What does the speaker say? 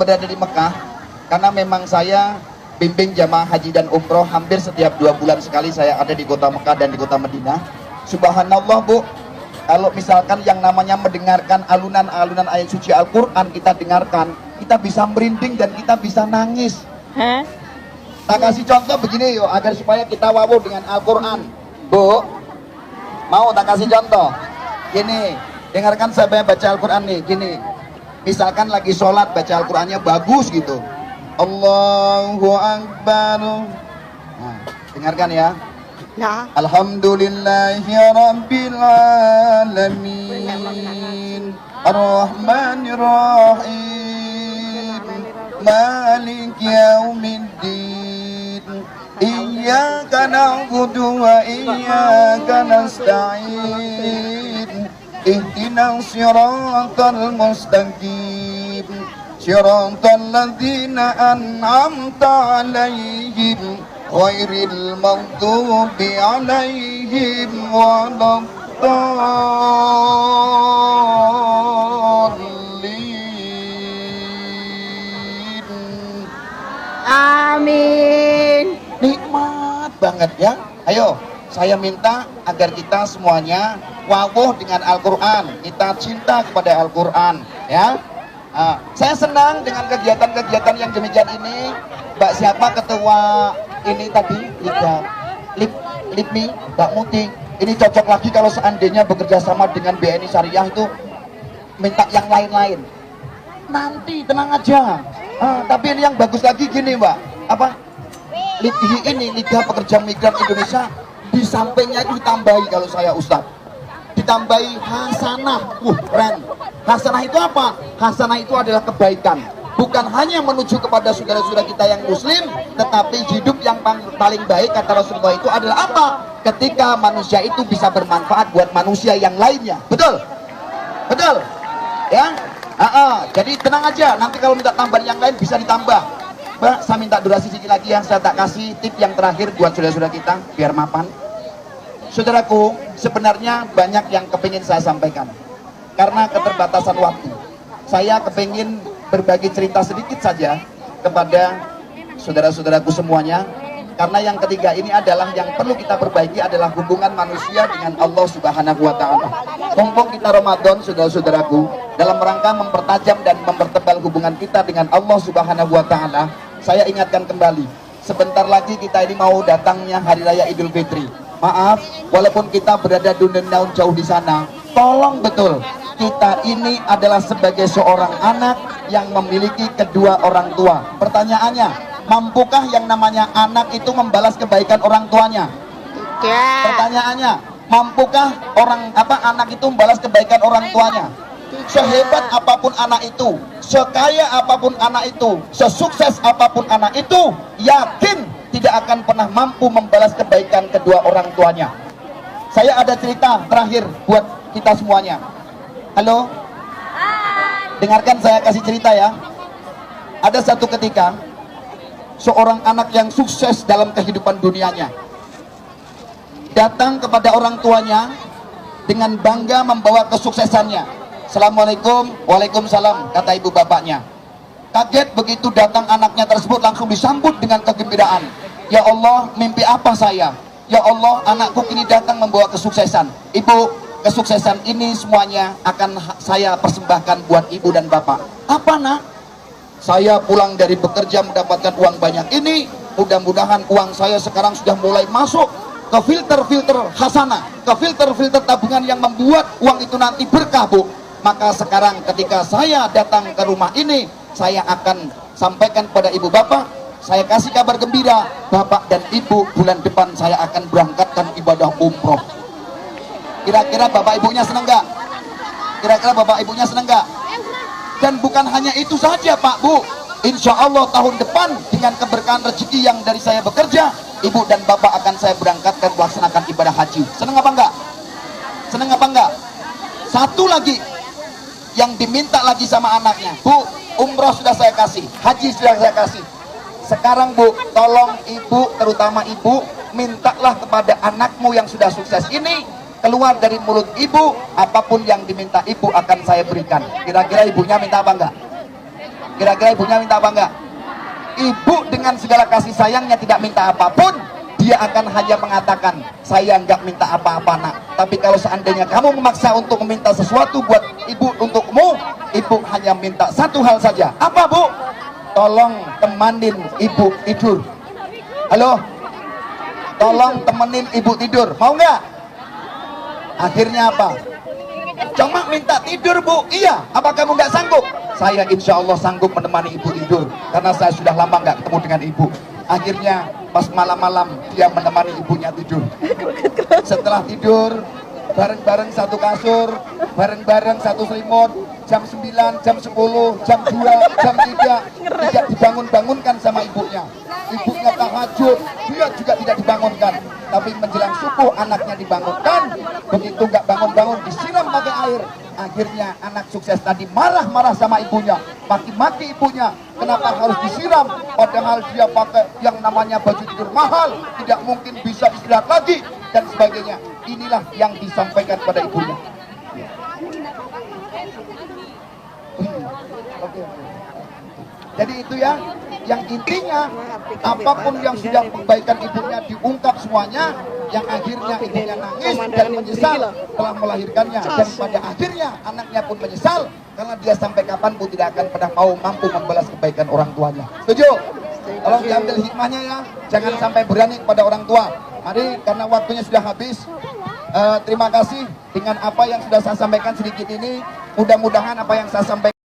berada di Mekah, karena memang saya bimbing jamaah haji dan umroh hampir setiap 2 bulan sekali saya ada di kota Mekah dan di kota Madinah. Subhanallah Bu, kalau misalkan yang namanya mendengarkan alunan-alunan ayat suci Al-Quran kita dengarkan, kita bisa merinding dan kita bisa nangis. Tak kasih contoh begini yuk, agar supaya kita wow dengan Al-Quran. Bu, mau tak kasih contoh? Gini, dengarkan saya baca Al-Quran nih, gini. Misalkan lagi sholat baca Al-Qurannya bagus gitu, Allahu Akbar. Nah, dengarkan ya. Nah. Alhamdulillahi Rabbil Alamin Ar-Rahmanir Rahim Malik Yaumiddin Iyyaka na'budu wa iyyaka nasta'in Ihdinas siratal mustaqim Siratal ladzina an'amta 'alaihim ghairil maghdubi 'alaihim waladdallin. Amin. Nikmat banget ya. Ayo, saya minta agar kita semuanya wawuh dengan Al-Quran, kita cinta kepada Al-Quran ya. Saya senang dengan kegiatan-kegiatan yang demikian ini. Mbak siapa ketua ini tadi, LIPMI, Mbak Muti. Ini cocok lagi kalau seandainya bekerja sama dengan BNI Syariah itu minta yang lain-lain. Nanti tenang aja. Tapi ini yang bagus lagi gini Mbak, apa? LIPI ini Liga Pekerja Migran Indonesia, di sampingnya itu ditambahi kalau saya Ustadz, ditambahi hasanah. Keren. Hasanah itu apa? Hasanah itu adalah kebaikan, bukan hanya menuju kepada saudara-saudara kita yang muslim, tetapi hidup yang paling baik kata Rasulullah itu adalah apa? Ketika manusia itu bisa bermanfaat buat manusia yang lainnya. Betul? Betul? Ya? Jadi tenang aja, nanti kalau minta tambahan yang lain bisa ditambah. Mbak, saya minta durasi sedikit lagi ya, saya tak kasih tip yang terakhir buat saudara-saudara kita biar mapan. Saudaraku, sebenarnya banyak yang kepingin saya sampaikan, karena keterbatasan waktu. Saya kepingin berbagi cerita sedikit saja kepada saudara-saudaraku semuanya, karena yang ketiga ini adalah yang perlu kita perbaiki adalah hubungan manusia dengan Allah Subhanahu wa Ta'ala. Mumpung kita Ramadan, saudara-saudaraku, dalam rangka mempertajam dan mempertebal hubungan kita dengan Allah Subhanahu wa Ta'ala, saya ingatkan kembali, sebentar lagi kita ini mau datangnya Hari Raya Idul Fitri. Maaf, walaupun kita berada di dunia jauh di sana, tolong betul, kita ini adalah sebagai seorang anak yang memiliki kedua orang tua. Pertanyaannya, mampukah yang namanya anak itu membalas kebaikan orang tuanya? Tidak. Pertanyaannya, mampukah anak itu membalas kebaikan orang tuanya? Sehebat apapun anak itu, sekaya apapun anak itu, sesukses apapun anak itu, yakin tidak akan pernah mampu membalas kebaikan kedua orang tuanya. Saya ada cerita terakhir buat kita semuanya. Halo? Dengarkan saya kasih cerita ya. Ada satu ketika seorang anak yang sukses dalam kehidupan dunianya datang kepada orang tuanya dengan bangga membawa kesuksesannya. Assalamualaikum, waalaikumsalam, kata ibu bapaknya. Kaget begitu datang anaknya tersebut, langsung disambut dengan kegembiraan. Ya Allah, mimpi apa saya? Ya Allah, anakku kini datang membawa kesuksesan. Ibu, kesuksesan ini semuanya akan saya persembahkan buat ibu dan bapak. Apa nak? Saya pulang dari bekerja mendapatkan uang banyak ini, mudah-mudahan uang saya sekarang sudah mulai masuk ke filter-filter hasanah, ke filter-filter tabungan yang membuat uang itu nanti berkah, Bu. Maka sekarang ketika saya datang ke rumah ini, saya akan sampaikan kepada ibu bapak, saya kasih kabar gembira, bapak dan ibu bulan depan saya akan berangkatkan ibadah umroh. Kira-kira bapak ibunya seneng gak? Kira-kira bapak ibunya seneng gak? Dan bukan hanya itu saja Pak Bu, insya Allah tahun depan dengan keberkahan rezeki yang dari saya bekerja, ibu dan bapak akan saya berangkatkan melaksanakan ibadah haji. Seneng apa enggak? Seneng apa enggak? Satu lagi yang diminta lagi sama anaknya, Bu, umroh sudah saya kasih, haji sudah saya kasih. Sekarang Bu, tolong ibu, terutama ibu, mintalah kepada anakmu yang sudah sukses ini, keluar dari mulut ibu, apapun yang diminta ibu akan saya berikan. Kira-kira ibunya minta apa enggak? Kira-kira ibunya minta apa enggak? Ibu dengan segala kasih sayangnya tidak minta apapun, dia akan hanya mengatakan, saya enggak minta apa-apa nak. Tapi kalau seandainya kamu memaksa untuk meminta sesuatu buat ibu untukmu, ibu hanya minta satu hal saja. Apa bu? Tolong temanin ibu tidur. Halo? Tolong temenin ibu tidur. Mau nggak? Akhirnya apa? Cuma minta tidur bu. Iya. Apa kamu nggak sanggup? Saya insya Allah sanggup menemani ibu tidur, karena saya sudah lama nggak ketemu dengan ibu. Akhirnya pas malam-malam dia menemani ibunya tidur. Setelah tidur bareng-bareng satu kasur, bareng-bareng satu selimut, jam 9, jam 10, jam 2, jam 3 tidak dibangun-bangunkan sama ibunya. Ibunya tahajud, dia juga tidak dibangunkan. Tapi menjelang subuh anaknya dibangunkan. Begitu nggak bangun-bangun disiram pakai air. Akhirnya anak sukses tadi marah-marah sama ibunya, maki-maki ibunya. Kenapa harus disiram? Padahal dia pakai yang namanya baju tidur mahal, tidak mungkin bisa istirahat lagi dan sebagainya. Inilah yang disampaikan pada ibunya. Oke. Jadi itu ya, yang intinya apapun yang sudah kebaikan ibunya diungkap semuanya, yang akhirnya ibunya nangis dan menyesal telah melahirkannya, dan pada akhirnya anaknya pun menyesal karena dia sampai kapanpun tidak akan pernah mau mampu membalas kebaikan orang tuanya. Setuju? Tolong diambil hikmahnya ya, jangan sampai berani kepada orang tua. Mari, karena waktunya sudah habis. Terima kasih dengan apa yang sudah saya sampaikan sedikit ini. Mudah-mudahan apa yang saya sampaikan